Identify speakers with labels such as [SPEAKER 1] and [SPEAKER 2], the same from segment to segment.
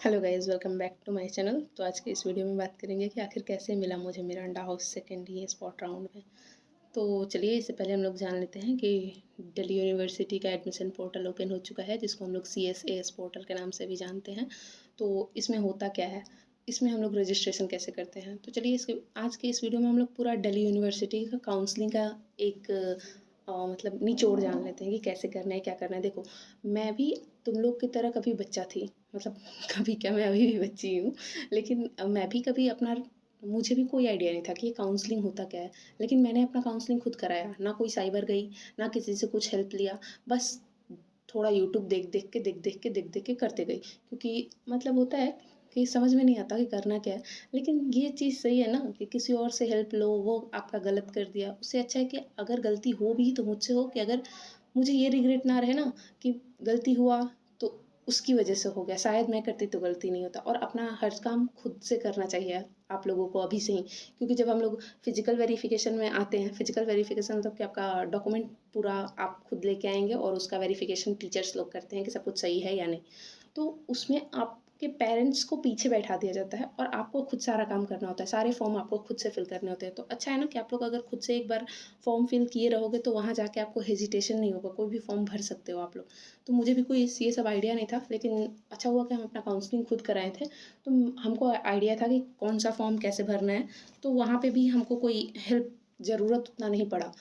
[SPEAKER 1] Hello guys, welcome back to my channel. तो आज के इस वीडियो में बात करेंगे कि आखिर कैसे मिला मुझे मिरांडा हाउस सेकेंड ये स्पॉट राउंड में। तो चलिए, इससे पहले हम लोग जान लेते हैं कि दिल्ली यूनिवर्सिटी का एडमिशन पोर्टल ओपन हो चुका है, जिसको हम लोग CSAS पोर्टल के नाम से भी जानते हैं। तो इसमें होता क्या है, इसमें हम लोग रजिस्ट्रेशन कैसे करते हैं। तो चलिए, इसके आज के इस वीडियो में हम लोग पूरा दिल्ली यूनिवर्सिटी का काउंसलिंग का एक मतलब निचोड़ जान लेते हैं कि कैसे करना है, क्या करना है। देखो, मैं भी तुम लोग की तरह कभी बच्चा थी, मतलब कभी क्या, मैं अभी भी बच्ची हूँ। लेकिन मैं भी कभी अपना मुझे भी कोई आइडिया नहीं था कि ये काउंसलिंग होता क्या है। लेकिन मैंने अपना काउंसलिंग खुद कराया, ना कोई साइबर गई, ना किसी से कुछ हेल्प लिया। बस थोड़ा यूट्यूब देख देख के करते गई, क्योंकि मतलब होता है कि समझ में नहीं आता कि करना क्या है। लेकिन ये चीज़ सही है ना कि किसी और से हेल्प लो, वो आपका गलत कर दिया, उससे अच्छा है कि अगर गलती हो भी तो मुझसे हो, कि अगर मुझे ये रिग्रेट ना रहे ना कि गलती हुआ तो उसकी वजह से हो गया, शायद मैं करती तो गलती नहीं होता। और अपना हर काम खुद से करना चाहिए आप लोगों को अभी से ही, क्योंकि जब हम लोग फिजिकल वेरिफिकेशन में आते हैं, फिजिकल वेरिफिकेशन मतलब कि आपका डॉक्यूमेंट पूरा आप खुद लेके आएंगे और उसका वेरिफिकेशन टीचर्स लोग करते हैं कि सब कुछ सही है या नहीं। तो उसमें आपके पेरेंट्स को पीछे बैठा दिया जाता है और आपको खुद सारा काम करना होता है, सारे फॉर्म आपको खुद से फिल करने होते हैं। तो अच्छा है ना कि आप लोग अगर खुद से एक बार फॉर्म फिल किए रहोगे तो वहाँ जाके आपको हेजिटेशन नहीं होगा, कोई भी फॉर्म भर सकते हो आप लोग। तो मुझे भी कोई ये सब आइडिया नहीं था, लेकिन अच्छा हुआ कि हम अपना काउंसलिंग खुद कराए थे। तो हमको आइडिया था कि कौन सा फॉर्म कैसे भरना है। तो वहाँ पे भी हमको कोई हेल्प ज़रूरत उतना नहीं पड़ा।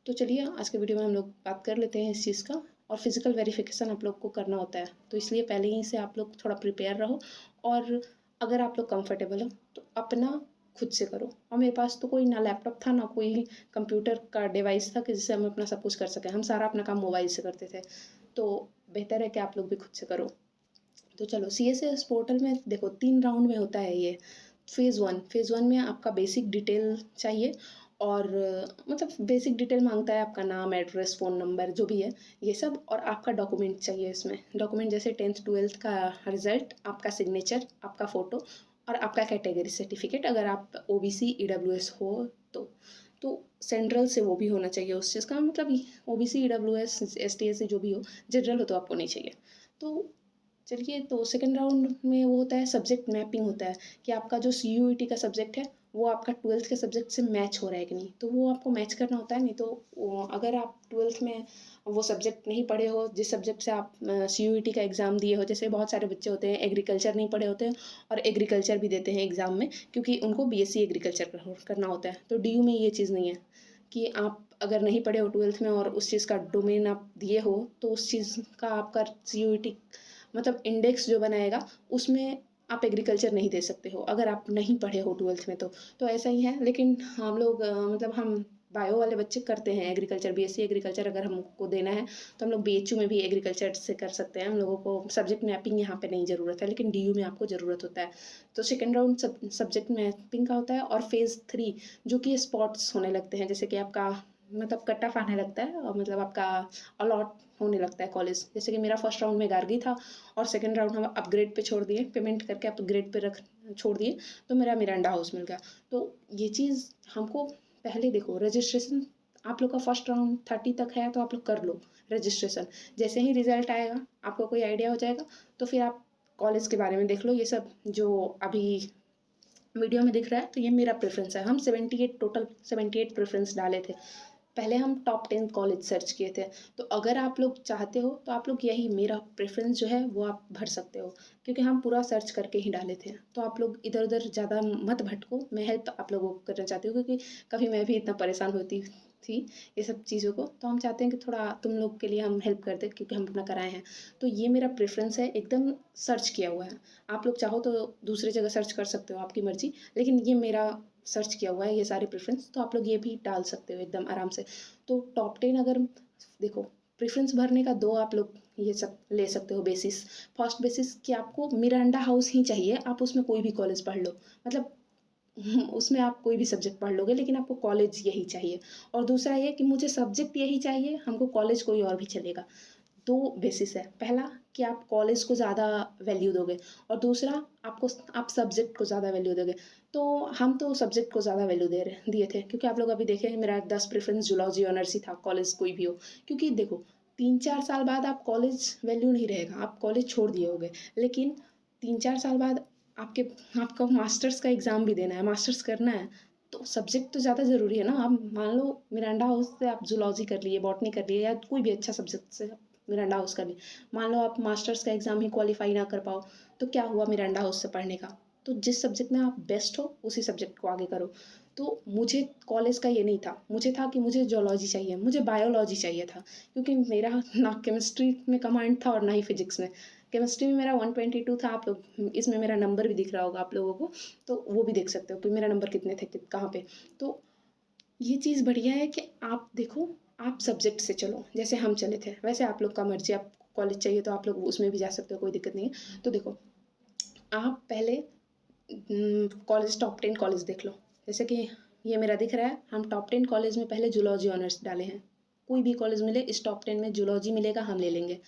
[SPEAKER 1] तो चलिए, आज के वीडियो में हम लोग बात कर लेते हैं इस चीज़ का। और फिजिकल वेरिफिकेशन आप लोग को करना होता है, तो इसलिए पहले ही से आप लोग थोड़ा प्रिपेयर रहो। और अगर आप लोग कंफर्टेबल हो तो अपना खुद से करो। और मेरे पास तो कोई ना लैपटॉप था, ना कोई कंप्यूटर का डिवाइस था कि जिससे हम अपना सब कुछ कर सकें। हम सारा अपना काम मोबाइल से करते थे। तो बेहतर है कि आप लोग भी खुद से करो। तो चलो, CSAS पोर्टल में देखो 3 राउंड में होता है ये। फ़ेज़ 1 में आपका बेसिक डिटेल चाहिए। और मतलब बेसिक डिटेल माँगता है आपका नाम, एड्रेस, फ़ोन नंबर जो भी है, ये सब। और आपका डॉक्यूमेंट चाहिए इसमें। डॉक्यूमेंट जैसे 10th 12th का रिज़ल्ट, आपका सिग्नेचर, आपका फ़ोटो और आपका कैटेगरी सर्टिफ़िकेट, अगर आप OBC EWS हो तो। तो सेंट्रल से वो भी होना चाहिए उस चीज़ का, मतलब OBC EWS ST SC जो भी हो, जनरल हो तो आपको नहीं चाहिए। तो चलिए, तो सेकंड राउंड में वो होता है सब्जेक्ट मैपिंग होता है, कि आपका जो CUET का सब्जेक्ट है वो आपका 12th के सब्जेक्ट से मैच हो रहा है कि नहीं। तो वो आपको मैच करना होता है। नहीं तो अगर आप 12th में वो सब्जेक्ट नहीं पढ़े हो जिस सब्जेक्ट से आप CUET का एग्ज़ाम दिए हो, जैसे बहुत सारे बच्चे होते हैं एग्रीकल्चर नहीं पढ़े होते हैं और एग्रीकल्चर भी देते हैं एग्ज़ाम में, क्योंकि उनको BSc एग्रीकल्चर करना होता है। तो DU में ये चीज़ नहीं है कि आप अगर नहीं पढ़े हो 12th में और उस चीज़ का डोमेन आप दिए हो, तो उस चीज़ का आपका CUET मतलब इंडेक्स जो बनाएगा उसमें आप एग्रीकल्चर नहीं दे सकते हो, अगर आप नहीं पढ़े हो 12th में तो। तो ऐसा ही है। लेकिन हम लोग मतलब हम बायो वाले बच्चे करते हैं एग्रीकल्चर, BSc एग्रीकल्चर अगर हमको देना है तो हम लोग BHU में भी एग्रीकल्चर से कर सकते हैं। हम लोगों को सब्जेक्ट मैपिंग यहाँ पे नहीं ज़रूरत है, लेकिन DU में आपको ज़रूरत होता है। तो सेकेंड राउंड सब्जेक्ट मैपिंग का होता है। और फ़ेज़ 3 जो कि स्पॉट्स होने लगते हैं, जैसे कि आपका मतलब कट ऑफ आने लगता है, और मतलब आपका अलॉट होने लगता है कॉलेज। जैसे कि मेरा फर्स्ट राउंड में गार्गी था और सेकंड राउंड हम अपग्रेड पे छोड़ दिए, पेमेंट करके अपग्रेड पे रख छोड़ दिए, तो मेरा मिरांडा हाउस मिल गया। तो ये चीज़ हमको पहले देखो, रजिस्ट्रेशन आप लोग का फर्स्ट राउंड 30 तक है तो आप लोग कर लो रजिस्ट्रेशन। जैसे ही रिजल्ट आएगा, आपको कोई आइडिया हो जाएगा, तो फिर आप कॉलेज के बारे में देख लो। ये सब जो अभी वीडियो में दिख रहा है, तो ये मेरा प्रेफरेंस है। हम 78 टोटल 78 प्रेफरेंस डाले थे। पहले हम टॉप 10 कॉलेज सर्च किए थे। तो अगर आप लोग चाहते हो तो आप लोग यही मेरा प्रेफरेंस जो है वो आप भर सकते हो, क्योंकि हम पूरा सर्च करके ही डाले थे। तो आप लोग इधर उधर ज़्यादा मत भटको, मैं हेल्प आप लोगों को करना चाहती हूँ, क्योंकि कभी मैं भी इतना परेशान होती थी ये सब चीज़ों को। तो हम चाहते हैं कि थोड़ा तुम लोग के लिए हम हेल्प कर दें, क्योंकि हम अपना कराए हैं। तो ये मेरा प्रेफरेंस है, एकदम सर्च किया हुआ है। आप लोग चाहो तो दूसरी जगह सर्च कर सकते हो, आपकी मर्ज़ी। लेकिन ये मेरा सर्च किया हुआ है ये सारे प्रेफरेंस, तो आप लोग ये भी डाल सकते हो एकदम आराम से। तो टॉप 10 अगर देखो, प्रेफरेंस भरने का 2 आप लोग ये सब ले सकते हो बेसिस। फर्स्ट बेसिस कि आपको मिरांडा हाउस ही चाहिए, आप उसमें कोई भी कॉलेज पढ़ लो, मतलब उसमें आप कोई भी सब्जेक्ट पढ़ लोगे, लेकिन आपको कॉलेज यही चाहिए। और दूसरा ये कि मुझे सब्जेक्ट यही चाहिए, हमको कॉलेज कोई और भी चलेगा। 2 बेसिस है। पहला कि आप कॉलेज को ज़्यादा वैल्यू दोगे, और दूसरा आप सब्जेक्ट को ज़्यादा वैल्यू दोगे। तो हम तो सब्जेक्ट को ज़्यादा वैल्यू दिए थे, क्योंकि आप लोग अभी देखें मेरा 10 प्रेफरेंस जूलॉजी ऑनर्स ही था, कॉलेज कोई भी हो। क्योंकि देखो, 3-4 साल बाद आप कॉलेज वैल्यू नहीं रहेगा, आप कॉलेज छोड़ दिए होगे। लेकिन 3-4 साल बाद आपको मास्टर्स का एग्ज़ाम भी देना है, मास्टर्स करना है, तो सब्जेक्ट तो ज़्यादा ज़रूरी है ना। आप मान लो मिरांडा हाउस से आप ज़ूलॉजी कर लिए, बॉटनी कर लिए या कोई भी अच्छा सब्जेक्ट से मिरांडा हाउस कर लिए। मान लो आप मास्टर्स का एग्ज़ाम ही क्वालीफाई ना कर पाओ, तो क्या हुआ मिरांडा हाउस से पढ़ने का? तो जिस सब्जेक्ट में आप बेस्ट हो, उसी सब्जेक्ट को आगे करो। तो मुझे कॉलेज का ये नहीं था, मुझे था कि मुझे ज़ूलॉजी चाहिए, मुझे बायोलॉजी चाहिए था, क्योंकि मेरा ना केमिस्ट्री में कमांड था और ना ही फिज़िक्स में। केमिस्ट्री में मेरा 122 था, आप लोग इसमें मेरा नंबर भी दिख रहा होगा आप लोगों को, तो वो भी देख सकते हो कि मेरा नंबर कितने थे, कहाँ पे। तो ये चीज़ बढ़िया है कि आप देखो, आप सब्जेक्ट से चलो, जैसे हम चले थे, वैसे आप लोग का मर्ज़ी, आप कॉलेज चाहिए तो आप लोग उसमें भी जा सकते हो, कोई दिक्कत नहीं है। तो देखो, आप पहले कॉलेज टॉप 10 कॉलेज देख लो। जैसे कि ये मेरा दिख रहा है, हम टॉप 10 कॉलेज में पहले जूलॉजी ऑनर्स डाले हैं। कोई भी कॉलेज मिले, इस टॉप 10 में जूलॉजी मिलेगा, हम ले लेंगे।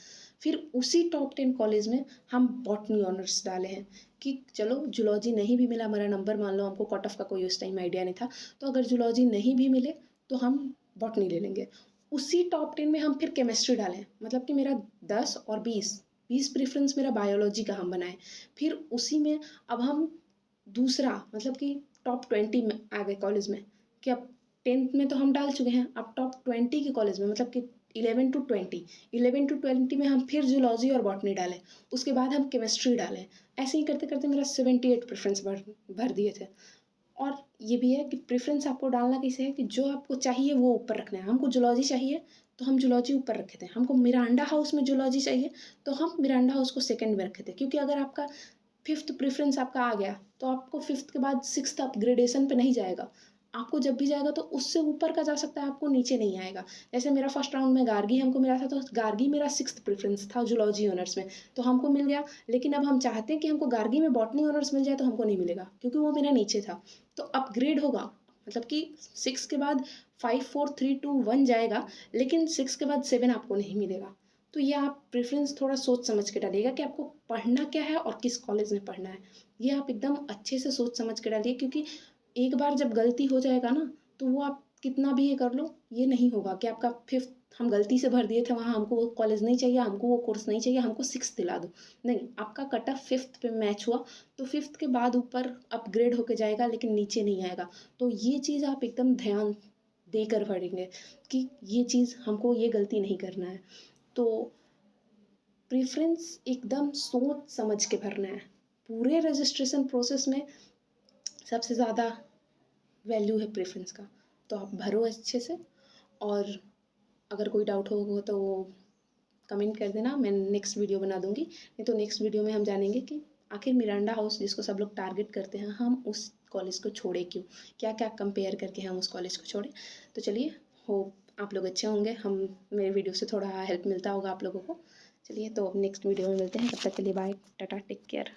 [SPEAKER 1] फिर उसी टॉप 10 कॉलेज में हम बॉटनी ऑनर्स डाले हैं कि चलो जूलॉजी नहीं भी मिला, हमारा नंबर मान लो, हमको कट ऑफ का कोई उस टाइम आइडिया नहीं था, तो अगर जूलॉजी नहीं भी मिले तो हम बॉटनी ले लेंगे। उसी टॉप 10 में हम फिर केमिस्ट्री डालें, मतलब कि मेरा 10 और 20 प्रेफरेंस मेरा बायोलॉजी का हम बनाए। फिर उसी में अब हम दूसरा मतलब कि टॉप 20 में आ गए कॉलेज में, कि अब 10th में तो हम डाल चुके हैं, अब टॉप 20 के कॉलेज में, मतलब कि 11 to 20 में हम फिर जूलॉजी और बॉटनी डालें, उसके बाद हम केमिस्ट्री डालें। ऐसे ही करते करते मेरा 78 प्रेफरेंस भर दिए थे। और ये भी है कि प्रेफरेंस आपको डालना कैसे है कि जो आपको चाहिए वो ऊपर रखना है। हमको जूलॉजी चाहिए तो हम जूलॉजी ऊपर रखे थे, हमको मिरांडा हाउस में जूलॉजी चाहिए तो हम मिरांडा हाउस को सेकंड में रखे थे, क्योंकि अगर आपका 5th प्रेफरेंस आपका आ गया तो आपको 5th के बाद 6th अपग्रेडेशन पे नहीं जाएगा। आपको जब भी जाएगा तो उससे ऊपर का जा सकता है, आपको नीचे नहीं आएगा। जैसे मेरा फर्स्ट राउंड में गार्गी हमको मिला था, तो गार्गी मेरा 6th प्रेफरेंस था जूलॉजी ऑनर्स में, तो हमको मिल गया। लेकिन अब हम चाहते हैं कि हमको गार्गी में बॉटनी ऑनर्स मिल जाए, तो हमको नहीं मिलेगा क्योंकि वो मेरा नीचे था। तो अपग्रेड होगा, मतलब कि 6 के बाद 5 4 3 2 1 जाएगा, लेकिन 6 के बाद 7 आपको नहीं मिलेगा। तो ये आप प्रेफरेंस थोड़ा सोच समझ के डालिएगा कि आपको पढ़ना क्या है और किस कॉलेज में पढ़ना है। ये आप एकदम अच्छे से सोच समझ के डालिए, क्योंकि एक बार जब गलती हो जाएगा ना, तो वो आप कितना भी ये कर लो, ये नहीं होगा कि आपका 5th हम गलती से भर दिए थे, वहाँ हमको वो कॉलेज नहीं चाहिए, हमको वो कोर्स नहीं चाहिए, हमको 6th दिला दो। नहीं, आपका कट ऑफ 5th पे मैच हुआ तो 5th के बाद ऊपर अपग्रेड होके जाएगा, लेकिन नीचे नहीं आएगा। तो ये चीज़ आप एकदम ध्यान देकर पढ़ेंगे कि ये चीज़ हमको ये गलती नहीं करना है। तो प्रेफ़रेंस एकदम सोच समझ के भरना है। पूरे रजिस्ट्रेशन प्रोसेस में सबसे ज़्यादा वैल्यू है प्रेफ़रेंस का। तो आप भरो अच्छे से, और अगर कोई डाउट हो तो वो कमेंट कर देना, मैं नेक्स्ट वीडियो बना दूँगी। नहीं तो नेक्स्ट वीडियो में हम जानेंगे कि आखिर मिरांडा हाउस जिसको सब लोग टारगेट करते हैं, हम उस कॉलेज को छोड़े क्यों? क्या-क्या कंपेयर करके हम उस कॉलेज को छोड़े? तो चलिए, होप आप लोग अच्छे होंगे, हम मेरे वीडियो से थोड़ा हेल्प मिलता होगा आप लोगों को। चलिए, तो अब नेक्स्ट वीडियो में मिलते हैं, तब तक के लिए बाय, टाटा, टेक केयर।